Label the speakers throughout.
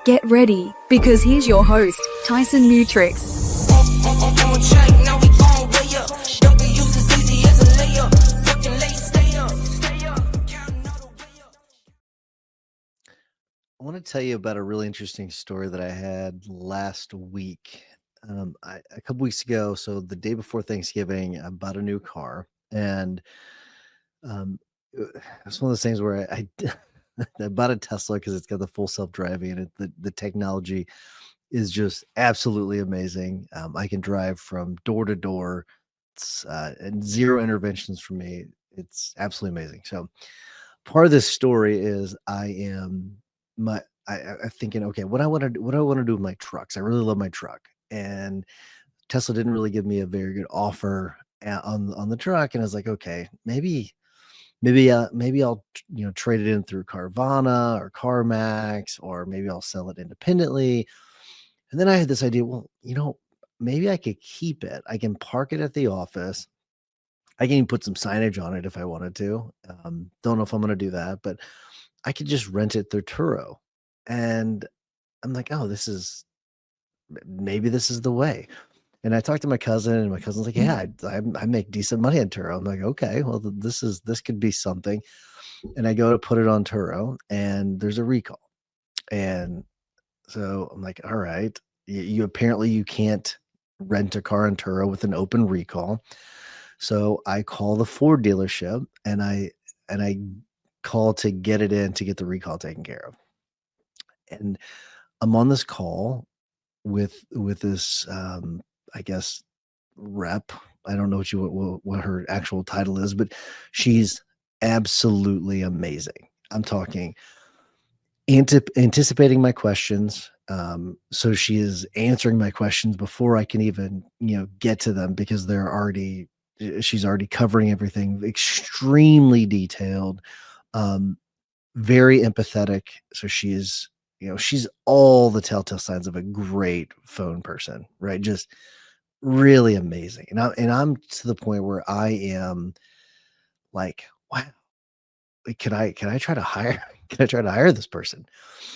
Speaker 1: Get ready, because here's your host, Tyson Mutrix.
Speaker 2: I want to tell you about a really interesting story that I had last week. A couple weeks ago, so the day before Thanksgiving, I bought a new car, and um, it's one of those things where I bought a Tesla because it's got the full self driving, and the technology is just absolutely amazing. I can drive from door to door, and zero interventions from me. It's absolutely amazing. So part of this story is my I'm thinking, okay, what do I want to do with my trucks? I really love my truck, and Tesla didn't really give me a very good offer on the truck, and I was like, okay, maybe I'll trade it in through Carvana or CarMax, or maybe I'll sell it independently. And then I had this idea, well, maybe I could keep it. I can park it at the office. I can even put some signage on it if I wanted to. Don't know if I'm going to do that, but I could just rent it through Turo. And I'm like, oh, maybe this is the way. And I talked to my cousin, and my cousin's like, yeah, I make decent money on Turo. I'm like, okay, well, this could be something. And I go to put it on Turo, and there's a recall. And so I'm like, all right, you apparently you can't rent a car on Turo with an open recall. So I call the Ford dealership, and I call to get it in to get the recall taken care of. And I'm on this call with this I guess rep. I don't know what her actual title is, but she's absolutely amazing. I'm talking anticipating my questions. So she is answering my questions before I can even get to them, because she's already covering everything extremely detailed, um, very empathetic. So she's all the telltale signs of a great phone person, right? Just really amazing. And I'm to the point where I am like, wow, like, can I try to hire can I try to hire this person?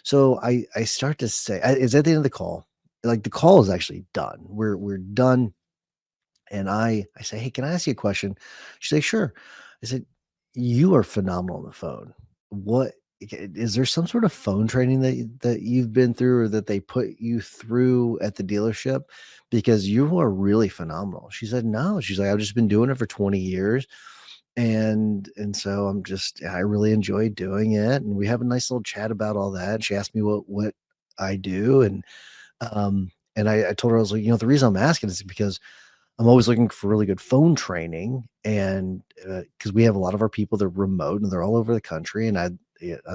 Speaker 2: So I start to say, it's at the end of the call. Like, the call is actually done. We're done. And I say, hey, can I ask you a question? She's like, sure. I said, you are phenomenal on the phone. What is there some sort of phone training that you've been through, or that they put you through at the dealership? Because you are really phenomenal. She said, no. She's like, I've just been doing it for 20 years. And so I really enjoy doing it. And we have a nice little chat about all that. She asked me what I do. And I told her, I was like, the reason I'm asking is because I'm always looking for really good phone training, and because we have a lot of our people that are remote and they're all over the country, and I'd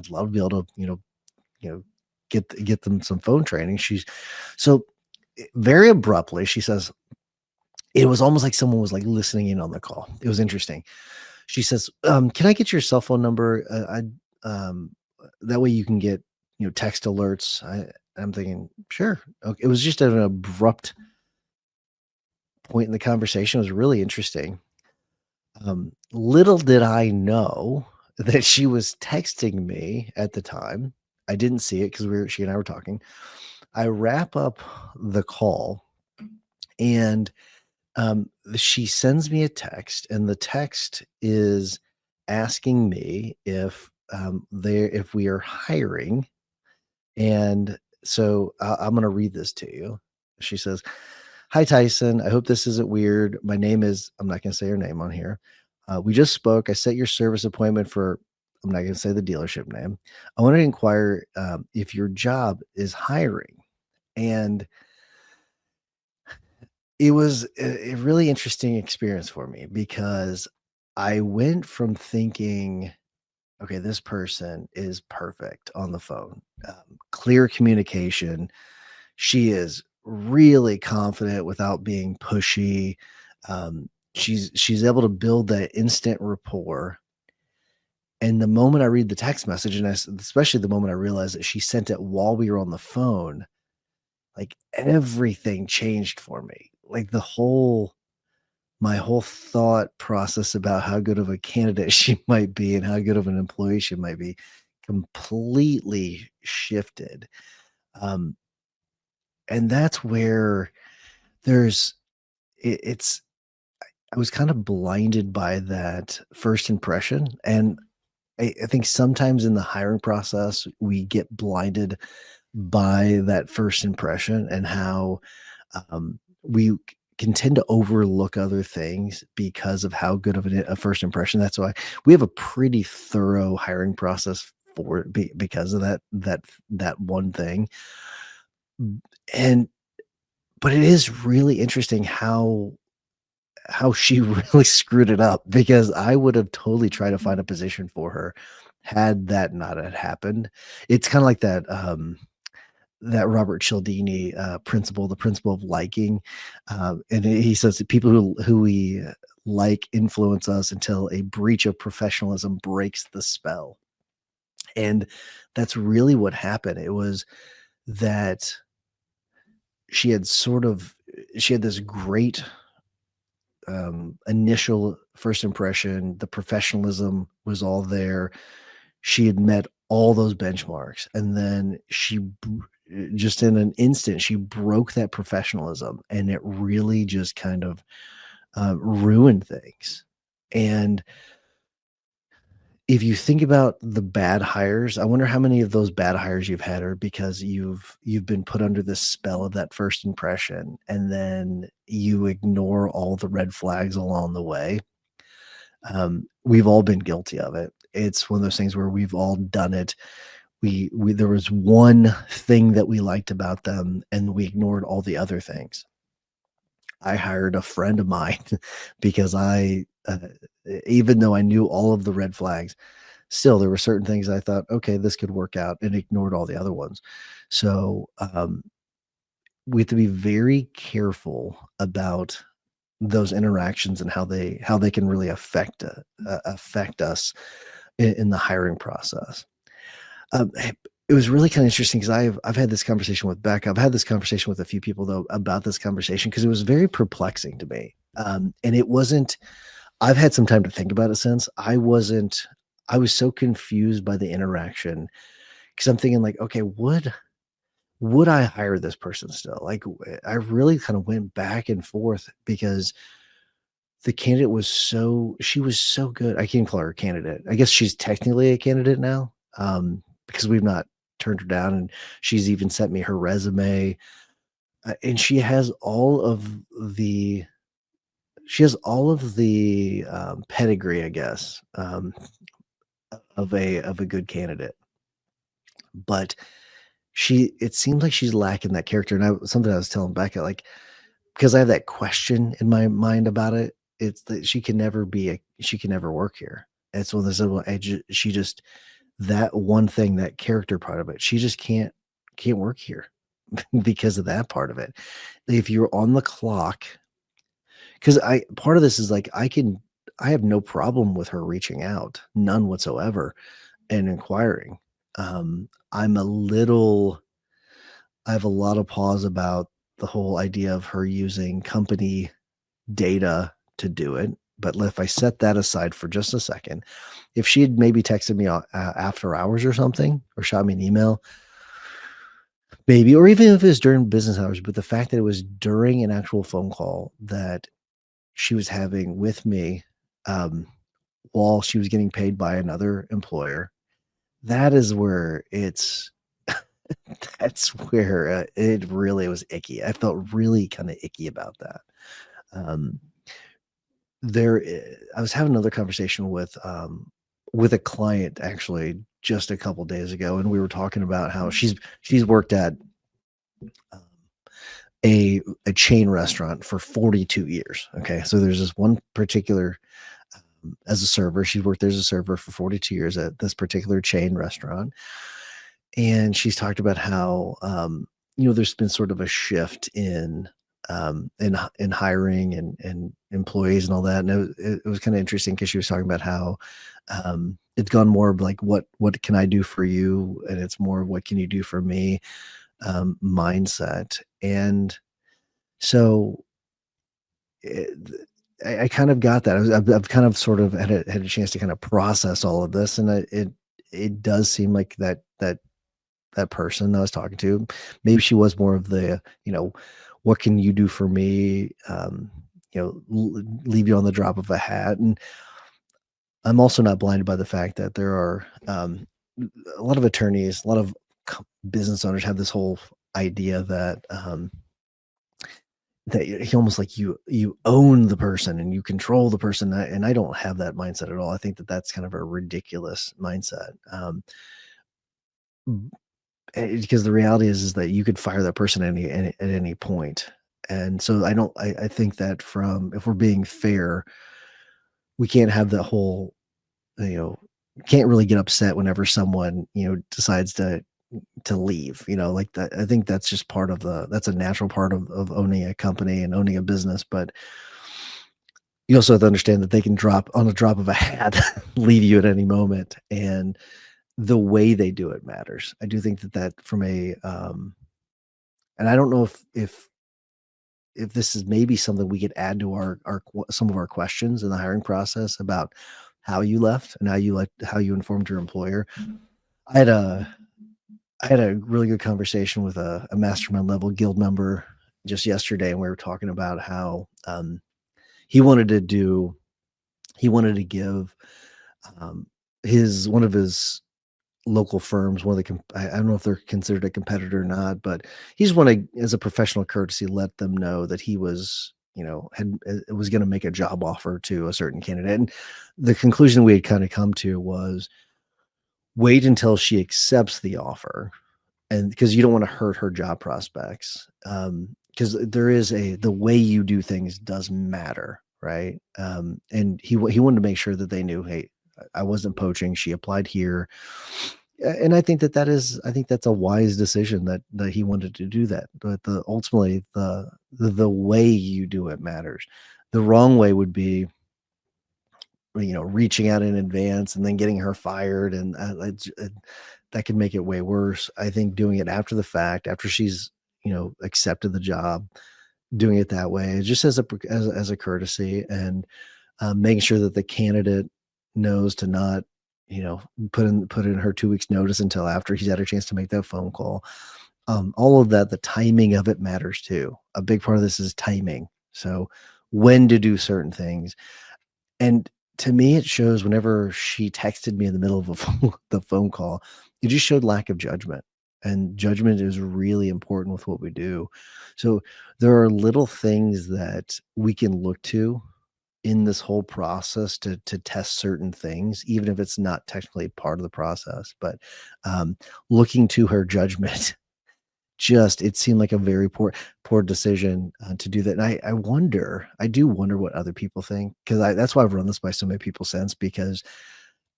Speaker 2: love to be able to you know get them some phone training. She's so very abruptly, she says, it was almost like someone was like listening in on the call. It was interesting. She says, "Can I get your cell phone number? That way you can get text alerts." I'm thinking, sure. Okay. It was just an abrupt point in the conversation. It was really interesting. Little did I know that she was texting me at the time. I didn't see it because she and I were talking. I wrap up the call, and she sends me a text, and the text is asking me if we are hiring. And so I'm going to read this to you. She says, "Hi, Tyson. I hope this isn't weird. My name is," I'm not going to say her name on here. "We just spoke. I set your service appointment for," I'm not going to say the dealership name. "I want to inquire if your job is hiring." And it was a really interesting experience for me, because I went from thinking, okay, this person is perfect on the phone, clear communication. She is really confident without being pushy. She's able to build that instant rapport. And the moment I read the text message, and especially the moment I realized that she sent it while we were on the phone, like, everything changed for me. Like, my whole thought process about how good of a candidate she might be and how good of an employee she might be completely shifted. Um, and that's where there's it's I was kind of blinded by that first impression, and I think sometimes in the hiring process, we get blinded by that first impression and how, we can tend to overlook other things because of how good of a first impression. That's why we have a pretty thorough hiring process because of that one thing. And but it is really interesting how she really screwed it up because I would have totally tried to find a position for her had that not had happened. It's kinda like that Robert Cialdini, principle, the principle of liking, and he says that people who we like influence us until a breach of professionalism breaks the spell, and that's really what happened. It was that she had sort of she had this great initial first impression. The professionalism was all there. She had met all those benchmarks, and then just in an instant, she broke that professionalism, and it really just kind of ruined things. And if you think about the bad hires, I wonder how many of those bad hires you've had are because you've been put under the spell of that first impression, and then you ignore all the red flags along the way. We've all been guilty of it. It's one of those things where we've all done it. We there was one thing that we liked about them, and we ignored all the other things. I hired a friend of mine because even though I knew all of the red flags, still there were certain things I thought, okay, this could work out, and ignored all the other ones. So we have to be very careful about those interactions and how they can really affect us in the hiring process. It was really kind of interesting because I've had this conversation with Beck. I've had this conversation with a few people though about this conversation because it was very perplexing to me. And it wasn't. I've had some time to think about it since. I wasn't. I was so confused by the interaction because I'm thinking like, okay, would I hire this person still? Like, I really kind of went back and forth because the candidate was she was so good. I can't call her a candidate. I guess she's technically a candidate now, because we've not turned her down, and she's even sent me her resume, and the she has all of the, pedigree, I guess, of a good candidate, but it seems like she's lacking that character, and something I was telling Becca, like, because I have that question in my mind about it, it's that she can never work here. It's one of those little she just that one thing, that character part of it, she just can't work here because of that part of it. If you're on the clock, because I part of this is like I have no problem with her reaching out, none whatsoever, and inquiring. I'm a little I have a lot of pause about the whole idea of her using company data to do it. But if I set that aside for just a second, if she had maybe texted me after hours or something, or shot me an email, maybe, or even if it was during business hours, but the fact that it was during an actual phone call that she was having with me, um, while she was getting paid by another employer, that is where that's where it really was icky. I felt really kind of icky about that. Um, I was having another conversation with a client actually just a couple days ago, and we were talking about how she's worked at um, a chain restaurant for 42 years. Okay, so there's this one particular as a server. She worked there as a server for 42 years at this particular chain restaurant, and she's talked about how there's been sort of a shift in hiring and employees and all that. And it was kind of interesting because she was talking about how it's gone more of like what can I do for you, and it's more of what can you do for me mindset. And so I kind of got that. I've kind of sort of had a chance to kind of process all of this, and it does seem like that that person that I was talking to. Maybe she was more of the, what can you do for me? Leave you on the drop of a hat. And I'm also not blinded by the fact that there are a lot of attorneys, a lot of business owners have this whole idea that he almost like you own the person and you control the person. And I don't have that mindset at all. I think that that's kind of a ridiculous mindset. Because the reality is that you could fire that person at any point. And so I don't. I think that from if we're being fair, we can't have the whole you know can't really get upset whenever someone decides to leave, like that. I think that's just that's a natural part of owning a company and owning a business. But you also have to understand that they can drop on a drop of a hat, leave you at any moment. And the way they do it matters. I do think that from and I don't know if this is maybe something we could add to some of our questions in the hiring process about how you left and how you informed your employer. I had a I had a really good conversation with a mastermind level guild member just yesterday, and we were talking about how he wanted to do he wanted to give his one of his local firms, one of the I don't know if they're considered a competitor or not, but he just wanted, as a professional courtesy, let them know that he was, had was going to make a job offer to a certain candidate. And the conclusion we had kind of come to was wait until she accepts the offer, and because you don't want to hurt her job prospects. Because the way you do things does matter, right? And he wanted to make sure that they knew, hey, I wasn't poaching. She applied here. And I think that's a wise decision that he wanted to do that. But ultimately the way you do it matters. The wrong way would be, reaching out in advance and then getting her fired, and that could make it way worse. I think doing it after the fact, after she's accepted the job, doing it that way, just as a courtesy, and making sure that the candidate knows to not, put in her 2 weeks notice until after he's had a chance to make that phone call. All of that, the timing of it matters too. A big part of this is timing. So when to do certain things. And to me, it shows whenever she texted me in the middle of the phone call, it just showed lack of judgment. And judgment is really important with what we do. So there are little things that we can look to in this whole process to test certain things, even if it's not technically part of the process. But looking to her judgment, just it seemed like a very poor decision to do that. And I do wonder what other people think, because that's why I've run this by so many people since, because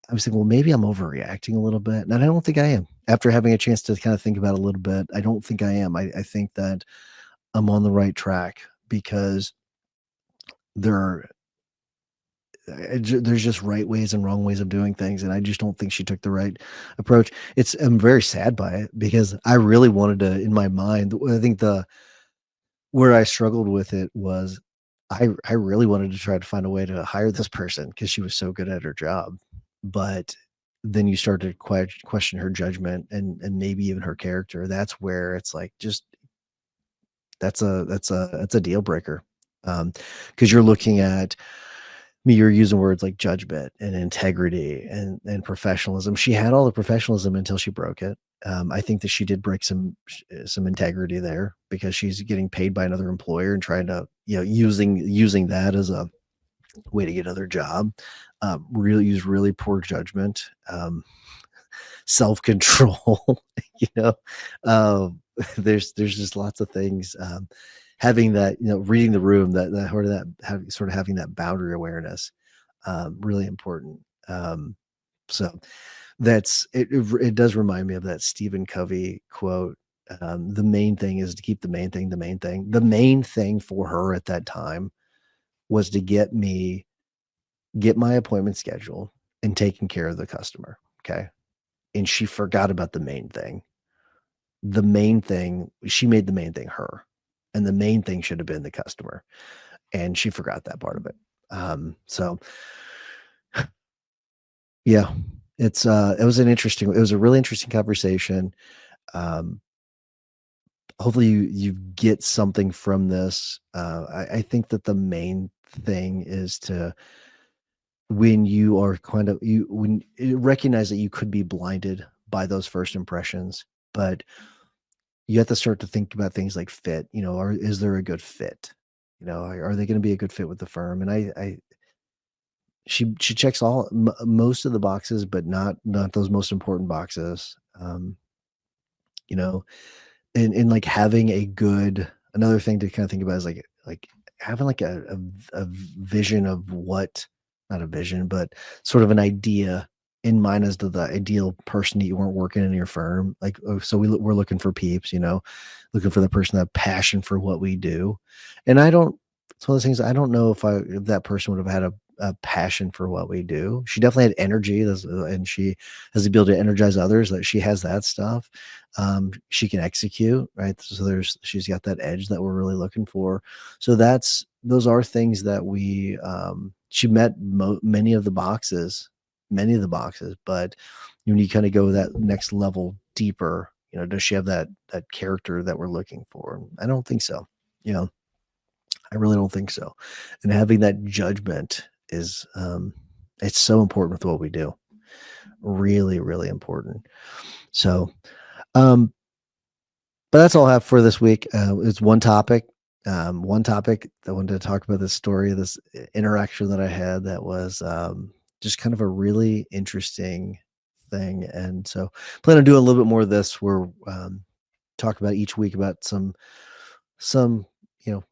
Speaker 2: I was thinking, well, maybe I'm overreacting a little bit, and I don't think I am. After having a chance to kind of think about it a little bit, I don't think I am. I think that I'm on the right track, because there are there's just right ways and wrong ways of doing things, and I just don't think she took the right approach. I'm very sad by it, because I really wanted to, in my mind, I think the where I struggled with it was I really wanted to try to find a way to hire this person because she was so good at her job. But then you start to question her judgment, and maybe even her character. That's where it's like, just that's a deal breaker. Because you're looking at me, you're using words like judgment and integrity and professionalism. She had all the professionalism until she broke it. I think that she did break some integrity there, because she's getting paid by another employer and trying to, using that as a way to get another job. Really use really poor judgment, self-control. you know, there's just lots of things. Having that, reading the room, sort of having that boundary awareness, really important. So it does remind me of that Stephen Covey quote. The main thing is to keep the main thing the main thing. The main thing for her at that time was to get my appointment scheduled and taking care of the customer. Okay. And she forgot about the main thing. She made the main thing her, and the main thing should have been the customer. And she forgot that part of it. So yeah, it was a really interesting conversation. Um, hopefully you get something from this. I think that the main thing is to, when you are kind of you when you recognize that you could be blinded by those first impressions, but you have to start to think about things like fit. Or is there a good fit? Are they going to be a good fit with the firm? And she checks most of the boxes, but not those most important boxes. You know, and like having a good another thing to kind of think about is like having like a vision of what, not a vision, but sort of an idea in mind as to the ideal person that you weren't working in your firm. Like, oh, so we're looking for peeps, looking for the person that have passion for what we do. And it's one of those things. I don't know if that person would have had a passion for what we do. She definitely had energy, and she has the ability to energize others. That she has that stuff. She can execute, right? So she's got that edge that we're really looking for. So those are things that she met many of the boxes, but when you kind of go that next level deeper, does she have that character that we're looking for? I don't think so. I really don't think so. And having that judgment is, it's so important with what we do. Really, really important. So, but that's all I have for this week. It's one topic. One topic that I wanted to talk about, this story, this interaction that I had that was just kind of a really interesting thing. And so plan on doing a little bit more of this, where talk about each week about some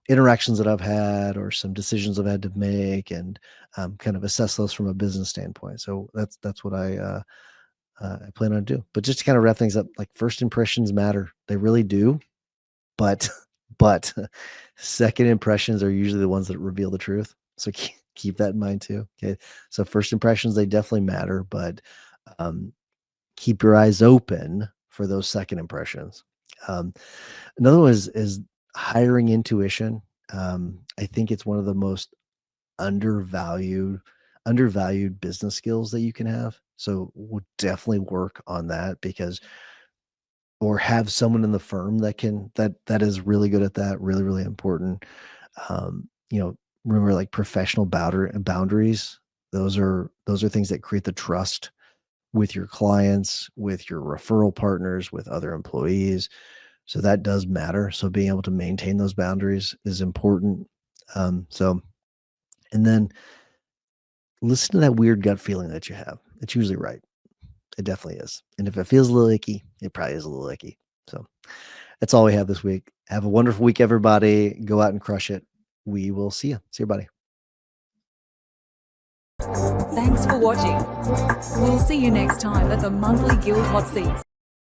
Speaker 2: interactions that I've had, or some decisions I've had to make, and kind of assess those from a business standpoint. So that's what I plan on do. But just to kind of wrap things up, like, first impressions matter. They really do. But but second impressions are usually the ones that reveal the truth. So keep that in mind too. Okay. So first impressions, they definitely matter, but um, keep your eyes open for those second impressions. Um, Another one is hiring intuition. I think it's one of the most undervalued business skills that you can have. So we'll definitely work on that, or have someone in the firm that is really good at that. Really, really important. Um, you know, Remember, like, professional boundaries. Those are things that create the trust with your clients, with your referral partners, with other employees. So that does matter. So being able to maintain those boundaries is important. So, and then listen to that weird gut feeling that you have. It's usually right. It definitely is. And if it feels a little icky, it probably is a little icky. So that's all we have this week. Have a wonderful week, everybody. Go out and crush it. We will see you. See you, buddy.
Speaker 1: Thanks for watching. We'll see you next time at the monthly Guild Hot Seat.